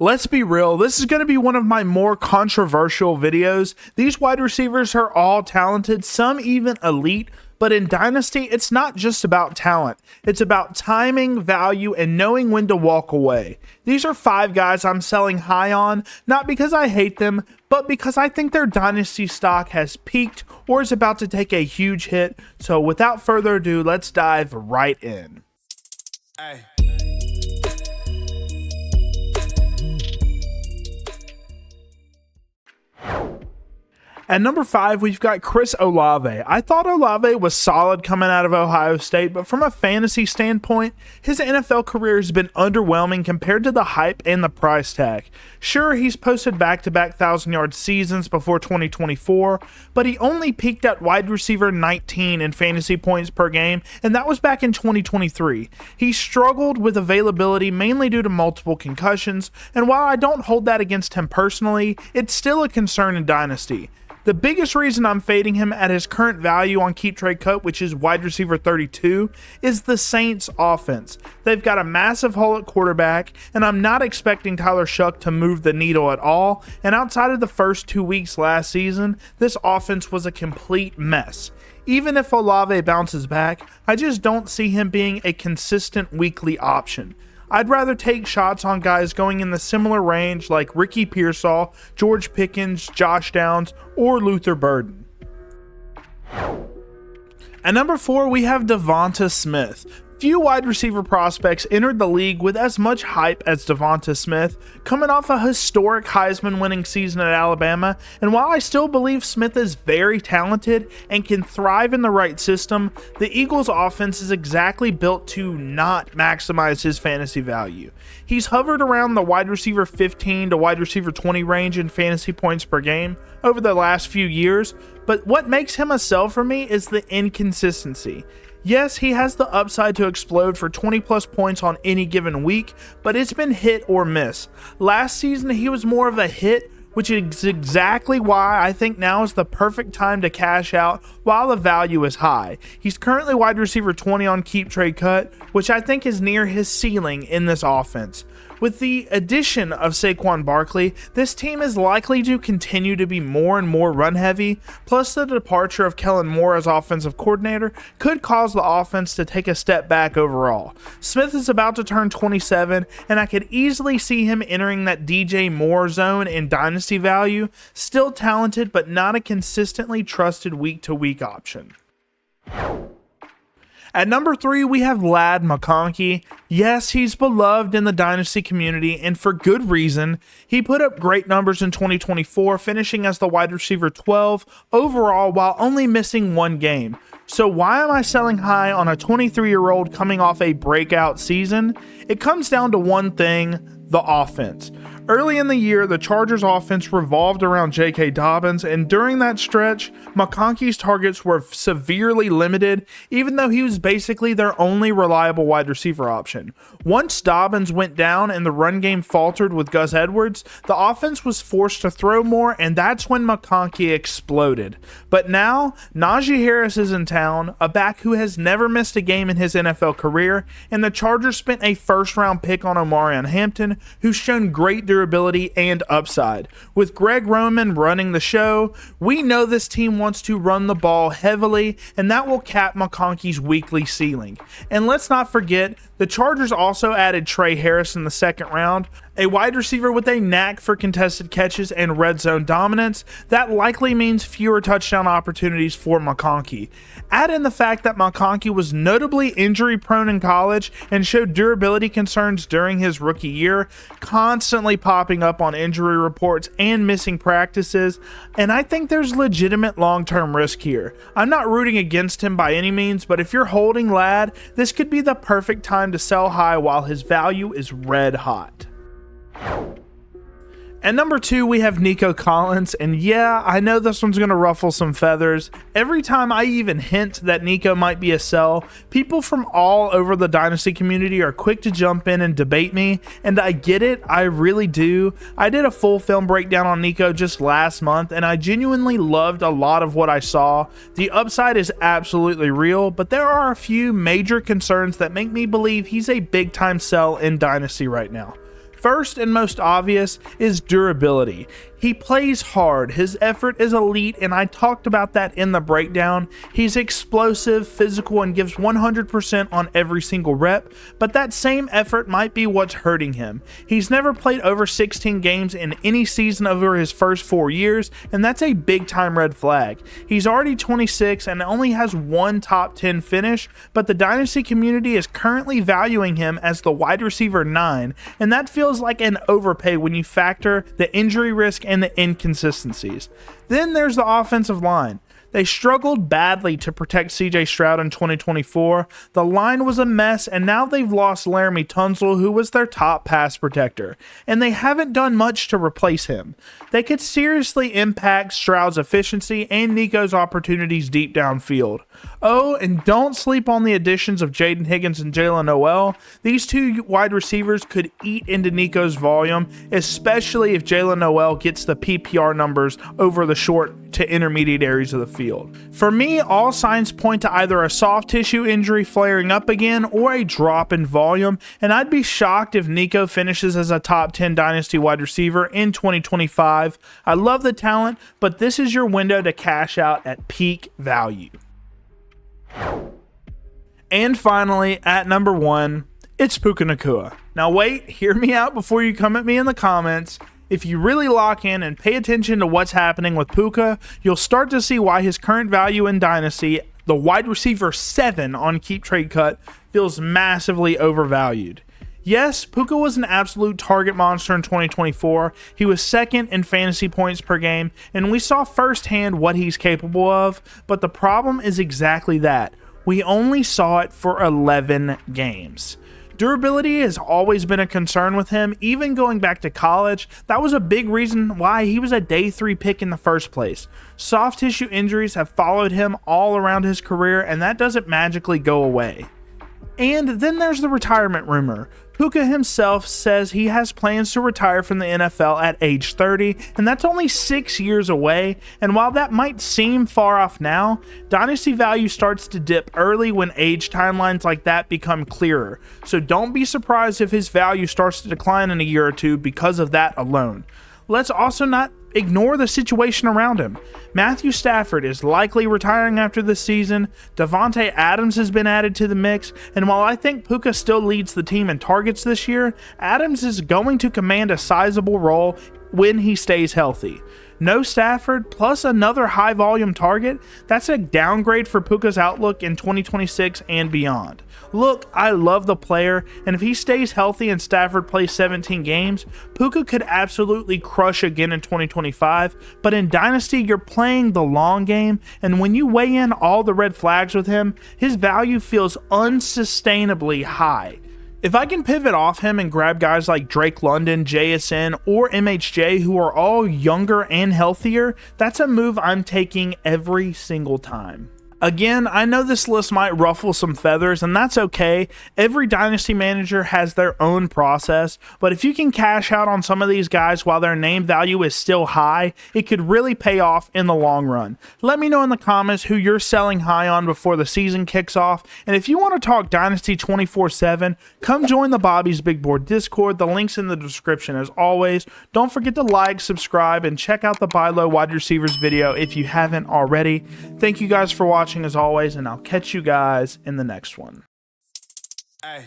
Let's be real, this is going to be one of my more controversial videos. These wide receivers are all talented, some even elite, but in Dynasty, it's not just about talent. It's about timing, value, and knowing when to walk away. These are 5 guys I'm selling high on, not because I hate them, but because I think their Dynasty stock has peaked or is about to take a huge hit. So without further ado, let's dive right in. Hey. At number 5, we've got Chris Olave. I thought Olave was solid coming out of Ohio State, but from a fantasy standpoint, his NFL career has been underwhelming compared to the hype and the price tag. Sure, he's posted back-to-back 1,000-yard seasons before 2024, but he only peaked at wide receiver 19 in fantasy points per game, and that was back in 2023. He struggled with availability mainly due to multiple concussions, and while I don't hold that against him personally, it's still a concern in Dynasty. The biggest reason I'm fading him at his current value on Keep Trade Cut, which is wide receiver 32, is the Saints offense. They've got a massive hole at quarterback, and I'm not expecting Tyler Shuck to move the needle at all, and outside of the first 2 weeks last season, this offense was a complete mess. Even if Olave bounces back, I just don't see him being a consistent weekly option. I'd rather take shots on guys going in the similar range like Ricky Pearsall, George Pickens, Josh Downs, or Luther Burden. At number 4, we have Devont Smith. Few wide receiver prospects entered the league with as much hype as Devont Smith, coming off a historic Heisman winning season at Alabama, and while I still believe Smith is very talented and can thrive in the right system, the Eagles' offense is exactly built to not maximize his fantasy value. He's hovered around the wide receiver 15 to wide receiver 20 range in fantasy points per game over the last few years, but what makes him a sell for me is the inconsistency. Yes, he has the upside to explode for 20 plus points on any given week, but it's been hit or miss. Last season, he was more of a hit, which is exactly why I think now is the perfect time to cash out while the value is high. He's currently wide receiver 20 on Keep Trade Cut, which I think is near his ceiling in this offense. With the addition of Saquon Barkley, this team is likely to continue to be more and more run-heavy, plus the departure of Kellen Moore as offensive coordinator could cause the offense to take a step back overall. Smith is about to turn 27, and I could easily see him entering that DJ Moore zone in dynasty value, still talented but not a consistently trusted week-to-week option. At number 3, we have Ladd McConkey. Yes, he's beloved in the Dynasty community, and for good reason. He put up great numbers in 2024, finishing as the wide receiver 12 overall while only missing 1 game. So why am I selling high on a 23-year-old coming off a breakout season? It comes down to one thing: the offense. Early in the year, the Chargers offense revolved around J.K. Dobbins, and during that stretch, McConkey's targets were severely limited, even though he was basically their only reliable wide receiver option. Once Dobbins went down and the run game faltered with Gus Edwards, the offense was forced to throw more, and that's when McConkey exploded. But now, Najee Harris is in town, a back who has never missed a game in his NFL career, and the Chargers spent a first-round pick on Omarion Hampton, who's shown great durability and upside. With Greg Roman running the show, we know this team wants to run the ball heavily, and that will cap McConkey's weekly ceiling. And let's not forget, the Chargers also added Trey Harris in the second round, a wide receiver with a knack for contested catches and red zone dominance. That likely means fewer touchdown opportunities for McConkey. Add in the fact that McConkey was notably injury prone in college and showed durability concerns during his rookie year, constantly popping up on injury reports and missing practices, and I think there's legitimate long-term risk here. I'm not rooting against him by any means, but if you're holding Ladd, this could be the perfect time to sell high while his value is red hot. At number 2, we have Nico Collins, and yeah, I know this one's going to ruffle some feathers. Every time I even hint that Nico might be a sell, people from all over the Dynasty community are quick to jump in and debate me, and I get it, I really do. I did a full film breakdown on Nico just last month, and I genuinely loved a lot of what I saw. The upside is absolutely real, but there are a few major concerns that make me believe he's a big-time sell in Dynasty right now. First and most obvious is durability. He plays hard, his effort is elite, and I talked about that in the breakdown. He's explosive, physical, and gives 100% on every single rep, but that same effort might be what's hurting him. He's never played over 16 games in any season over his first 4 years, and that's a big time red flag. He's already 26 and only has one top 10 finish, but the Dynasty community is currently valuing him as the wide receiver 9, and that feels like an overpay when you factor the injury risk and the inconsistencies. Then there's the offensive line. They struggled badly to protect CJ Stroud in 2024. The line was a mess, and now they've lost Laramie Tunsil, who was their top pass protector, and they haven't done much to replace him. They could seriously impact Stroud's efficiency and Nico's opportunities deep downfield. Oh, and don't sleep on the additions of Jaden Higgins and Jalen Noel. These two wide receivers could eat into Nico's volume, especially if Jalen Noel gets the PPR numbers over the short to intermediate areas of the field. For me, all signs point to either a soft tissue injury flaring up again or a drop in volume, and I'd be shocked if Nico finishes as a top 10 Dynasty wide receiver in 2025. I love the talent, but this is your window to cash out at peak value. And finally, at number 1, it's Puka Ngata. Now wait, hear me out before you come at me in the comments. If you really lock in and pay attention to what's happening with Puka, you'll start to see why his current value in Dynasty, the wide receiver 7 on Keep Trade Cut, feels massively overvalued. Yes, Puka was an absolute target monster in 2024. He was second in fantasy points per game, and we saw firsthand what he's capable of, but the problem is exactly that. We only saw it for 11 games. Durability has always been a concern with him, even going back to college. That was a big reason why he was a day 3 pick in the first place. Soft tissue injuries have followed him all around his career, and that doesn't magically go away. And then there's the retirement rumor. Puka himself says he has plans to retire from the NFL at age 30, and that's only 6 years away. And while that might seem far off now, Dynasty value starts to dip early when age timelines like that become clearer. So don't be surprised if his value starts to decline in a year or two because of that alone. Let's also not ignore the situation around him. Matthew Stafford is likely retiring after this season. Davante Adams has been added to the mix, and while I think Puka still leads the team in targets this year, Adams is going to command a sizable role when he stays healthy. No Stafford plus another high volume target, that's a downgrade for Puka's outlook in 2026 and beyond. Look, I love the player, and if he stays healthy and Stafford plays 17 games, Puka could absolutely crush again in 2025, but in Dynasty, you're playing the long game, and when you weigh in all the red flags with him, his value feels unsustainably high. If I can pivot off him and grab guys like Drake London, JSN, or MHJ who are all younger and healthier, that's a move I'm taking every single time. Again, I know this list might ruffle some feathers, and that's okay. Every Dynasty manager has their own process, but if you can cash out on some of these guys while their name value is still high, it could really pay off in the long run. Let me know in the comments who you're selling high on before the season kicks off, and if you want to talk Dynasty 24/7, come join the Bobby's Big Board Discord. The link's in the description as always. Don't forget to like, subscribe, and check out the Buy Low Wide Receivers video if you haven't already. Thank you guys for watching as always, and I'll catch you guys in the next one. Hey.